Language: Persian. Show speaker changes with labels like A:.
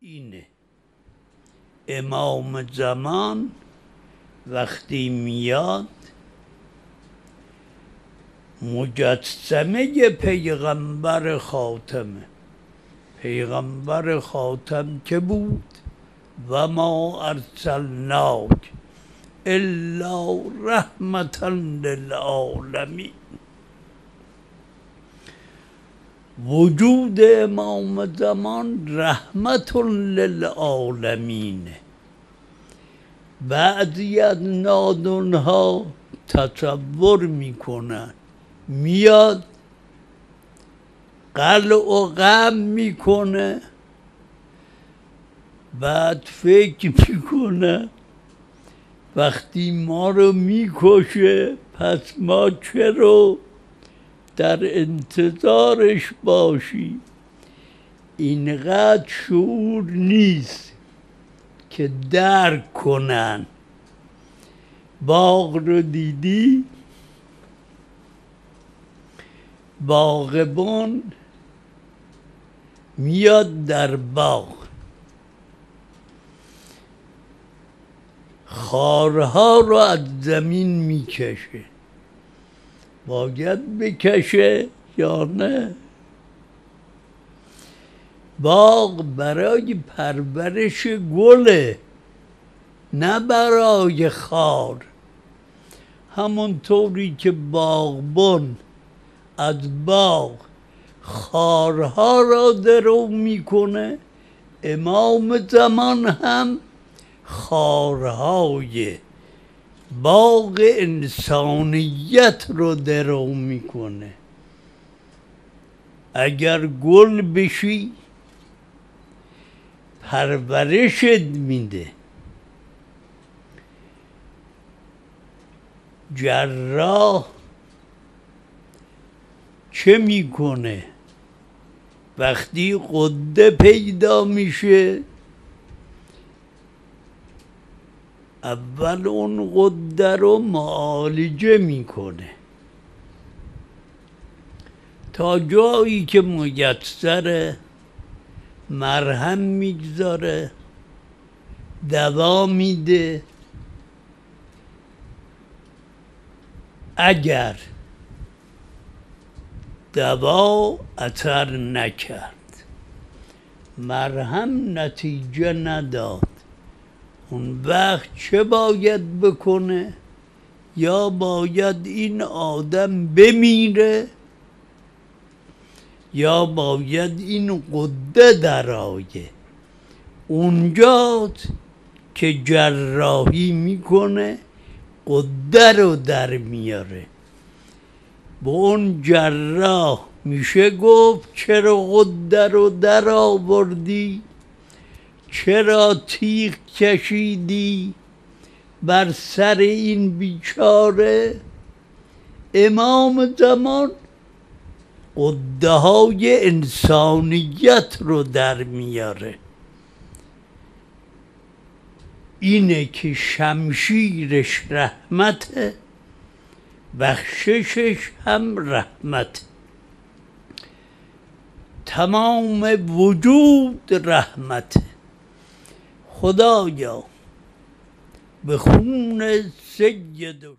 A: اینه امام زمان وقتی میاد مجسمه پیغمبر خاتمه. پیغمبر خاتم که بود و ما ارسلناک الا رحمتا للعالمین. وجود امام زمان رحمت للعالمین. بعضی از نادانها تصور میکنن میاد قلع و قم میکنه، بعد فکر میکنه وقتی ما رو میکشه پس ما چرا در انتظارش باشی. اینقدر شعور نیست که درک کنن. باغ رو دیدی؟ باغبان میاد در باغ، خارها رو از زمین میکشه. باید بکشه یا نه؟ باغ برای پرورش گله نه برای خار. همونطوری که باغبان از باغ خارها را درو میکنه، امام زمان هم خارهای باغ انسانیت رو درو میکنه. اگر گل بشی پرورشت میده. جراح چه میکنه؟ وقتی غده پیدا میشه اول اون غده رو معالجه میکنه تا جایی که میسره، مرهم میگذاره، دوا میده. اگر دوا اثر نکرد، مرهم نتیجه نداد، اون وقت چه باید بکنه؟ یا باید این آدم بمیره یا باید این غده درآیه. اونجاست که جراحی میکنه، غده رو در میاره. با اون جراح میشه گفت چرا غده رو در آوردی؟ چرا تیغ کشیدی بر سر این بیچاره؟ امام زمان غده های انسانیت رو در میاره. اینه که شمشیرش رحمته، بخششش هم رحمت. تمام وجود رحمت. خدایا به خون سید